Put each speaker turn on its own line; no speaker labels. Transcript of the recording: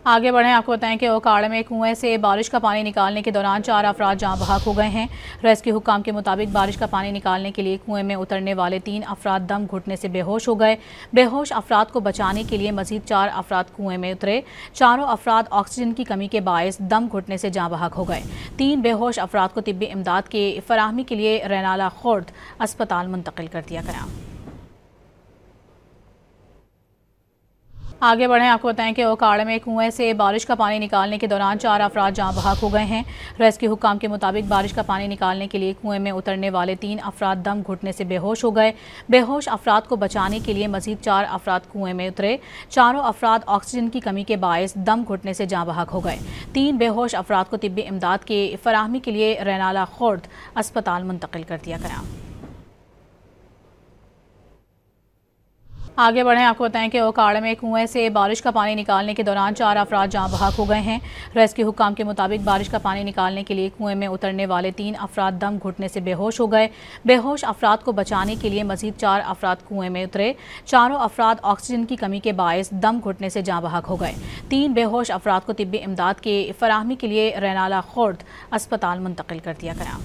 आगे बढ़ें, आपको बताएं कि ओकाड़ा में कुएं से बारिश का पानी निकालने के दौरान 4 अफराद जाँ बहक हो गए हैं। रेस्क्यू हुक्काम के मुताबिक बारिश का पानी निकालने के लिए कुएं में उतरने वाले 3 अफराद दम घुटने से बेहोश हो गए। बेहोश अफराद को बचाने के लिए मजीद 4 अफराद कुएं में उतरे। चारों अफराद ऑक्सीजन की कमी के बायस दम घुटने से जाँ बहक हो गए। 3 बेहोश अफराद को तिब्बी इमदाद की फराहमी के लिए रैनाला खुर्द अस्पताल मुंतकिल कर दिया गया। आगे बढ़ें, आपको बताएं कि ओकाड़ा में कुएं से बारिश का पानी निकालने के दौरान 4 अफराद जाँ बहक हो गए हैं। रेस्क्यू हुक्काम के मुताबिक बारिश का पानी निकालने के लिए कुएं में उतरने वाले 3 अफराद दम घुटने से बेहोश हो गए। बेहोश अफराद को बचाने के लिए मजीद 4 अफराद कुएं में उतरे। चारों अफराद ऑक्सीजन की कमी के बायस दम घुटने से जाँ बहक हो गए। 3 बेहोश अफराद को तिब्बी इमदाद की फराहमी के लिए रैनाला खुर्द अस्पताल मुंतकिल कर दिया गया। आगे बढ़ें, आपको बताएं कि ओकाड़ा में कुएं से बारिश का पानी निकालने के दौरान 4 अफराद जाँ बहक हो गए हैं। रेस्क्यू हुक्काम के मुताबिक बारिश का पानी निकालने के लिए कुएं में उतरने वाले 3 अफराद दम घुटने से बेहोश हो गए। बेहोश अफराद को बचाने के लिए मजीद 4 अफराद कुएं में उतरे। चारों अफराद ऑक्सीजन की कमी के बायस दम घुटने से जाँ बहक हो गए। 3 बेहोश अफराद को तिब्बी इमदाद की फराहमी के लिए रैनाला खुर्द अस्पताल मुंतकिल कर दिया गया।